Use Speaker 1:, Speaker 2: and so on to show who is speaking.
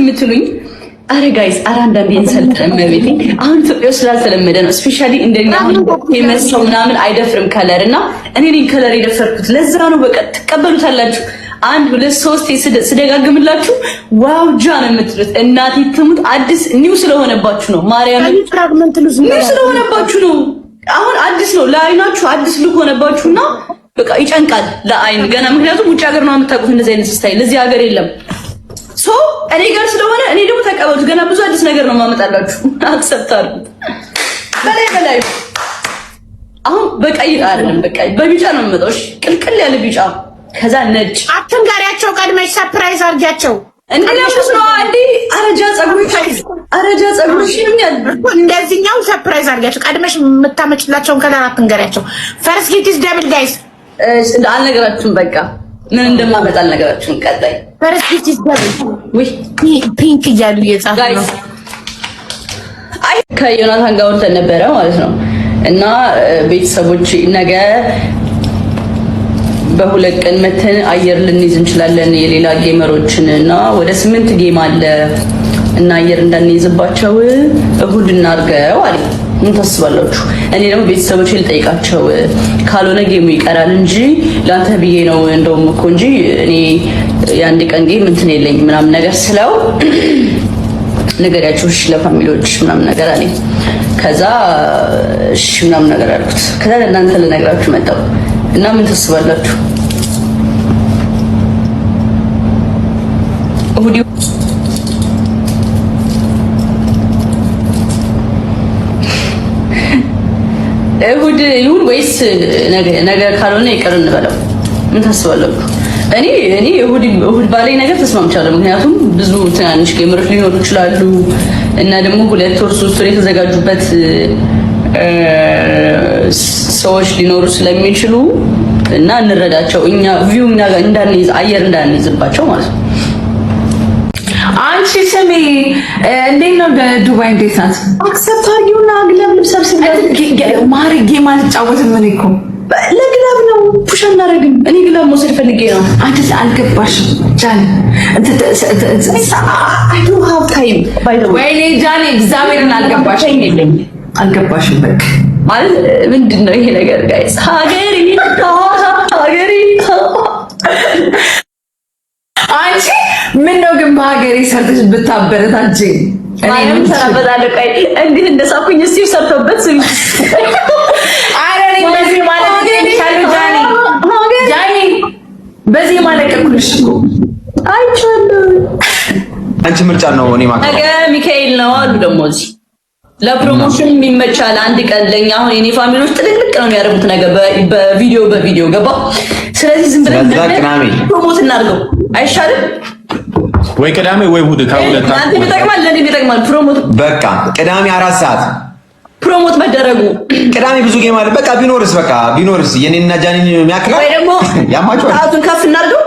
Speaker 1: የምትሉኝ አረ ጋይስ አንዳንዴ እንሰልጥን መቤቴ አሁን ኢትዮጵያ ውስጥ ስላልተለመደ ነው። ስፔሻሊ እንደኛ አሁን የመሰው ምናምን አይደፍርም ከለር እና እኔ ነኝ ከለር የደፈርኩት። ለዛ ነው በቃ ትቀበሉታላችሁ። 1 2 3 ስደጋግምላችሁ ዋው ጃ ነው የምትሉት። እናቴ ትሙት አዲስ ኒው ስለሆነባችሁ ነው። ማርያም ኒው ስለሆነባችሁ ነው። አሁን አዲስ ነው ለአይናችሁ አዲስ ልክ ሆነባችሁና በቃ ይጨንቃል ለአይን ገና። ምክንያቱም ውጭ ሀገር ነው የምታውቁት እንደዚህ አይነት ስታይል እዚህ ሀገር የለም። ሶ እኔ ጋር ስለሆነ እኔ ደግሞ ተቀበሉት። ገና ብዙ አዲስ ነገር ነው ማመጣላችሁ። አክሰፕት አድርጉት። በላይ አሁን በቀይ አይደለም በቀይ በቢጫ ነው የምመጣው። እሺ ቅልቅል ያለ ቢጫ ከዛ ነጭ። አትንገሪያቸው ቀድመሽ ሰርፕራይዝ አድርጊያቸው። እንደዚህ ነው አንዴ አረጃ ጸጉርሽ ይሉኛል። እንደዚህኛው ሰርፕራይዝ አድርጊያቸው። ቀድመሽ የምታመጭላቸውን ከለር አትንገሪያቸው። ፈርስት ጊት ኢዝ ደብል ጋይስ። አልነገራችሁም በቃ ምን እንደማመጣ አልነገራችሁም። ቀጣይ ፈርስት ጊት ኢዝ ደብል ወይ ፒንክ እያሉ እየጻፉ ነው። አይ ከዮናታን ጋር ወጥተን ነበረ ማለት ነው እና ቤተሰቦች ነገ በሁለት ቀን መተን አየር ልንይዝ እንችላለን የሌላ ጌመሮችን እና ወደ 8 ጌም አለ እና አየር እንዳንይዝባቸው እሁድ እናርገው አለ። ምን ታስባላችሁ? እኔ ደግሞ ቤተሰቦቼ ልጠይቃቸው ካልሆነ ጌሙ ይቀራል እንጂ ላንተ ብዬ ነው እንደውም እኮ እንጂ እኔ የአንድ ቀን ጌም እንትን የለኝም ምናምን ነገር ስለው ነገራችሁ እሺ ለፋሚሊዎች ምናምን ነገር አለኝ። ከዛ እሺ ምናምን ነገር አልኩት። ከዛ ለእናንተ ልነግራችሁ መጣሁ እና ምን ታስባላችሁ? እሁድ ይሁን ወይስ ነገ ካልሆነ ይቀር እንበለው? ምን ታስባላችሁ? እኔ እሁድ ባለኝ ነገር ተስማምቻለሁ። ምክንያቱም ብዙ ትናንሽ ጌመሮች ሊኖሩ ይችላሉ እና ደግሞ 2 ወር 3 ወር የተዘጋጁበት ሰዎች ሊኖሩ ስለሚችሉ እና እንረዳቸው። እኛ ቪው እንዳንይዝ አየር እንዳንይዝባቸው ማለት ነው።
Speaker 2: አንቺ ስሚ እንዴት ነው በዱባይ እንዴት ናት?
Speaker 1: አክሰፕት አድርጊውና ግላብ ልብሳስ
Speaker 2: ማርጌ ማለት ምን እኮ
Speaker 1: ለግላብ ነው ፑሽ አናደርግም። እኔ ግላብ መውሰድ ፈልጌ ነው።
Speaker 2: አንቺ አልገባሽም ጃኒ
Speaker 1: አይ ዶንት ሃቭ ታይም ባይ ዘ ወይ
Speaker 2: ወይኔ ጃኒ እግዚአብሔርን አልገባሽም በቃ
Speaker 1: ማለት ምንድነው ይሄ ነገር ጋይስ? ሀገሪ
Speaker 2: አንቺ ምን ነው ግን በሀገሬ ሰርተሽ ብታበረታች
Speaker 1: እኔም ሰራበታለሁ። ቀይ እንግዲህ እንደሳኩኝ እስቲ ሰርተውበት ስሚ።
Speaker 2: አረኔ በዚህ ማለት ጃኒ በዚህ ማለት እኩልሽ እኮ
Speaker 1: አይቻለሁ።
Speaker 3: አንቺ ምርጫ ነው። እኔ ማለት
Speaker 1: ነገ ሚካኤል ነው አሉ ደግሞ እዚህ ለፕሮሞሽን የሚመቻል አንድ ቀን ለኛ አሁን የኔ ፋሚሊዎች ጥልቅልቅ ነው የሚያደርጉት ነገር በቪዲዮ ገባ። ስለዚህ ዝም ብለን ፕሮሞት እናድርገው አይሻልም
Speaker 3: ወይ? ቅዳሜ ወይ እሑድ ከሁለት
Speaker 1: አንተ ይጠቅማል ለኔ ይጠቅማል። ፕሮሞት በቃ
Speaker 3: ቅዳሜ 4 ሰዓት
Speaker 1: ፕሮሞት መደረጉ
Speaker 3: ቅዳሜ ብዙ ጌም አለ። በቃ ቢኖርስ የኔና ጃኒን የሚያክላል
Speaker 1: ወይ ደግሞ
Speaker 3: ያማቹ
Speaker 1: ሰዓቱን ከፍ እናድርገው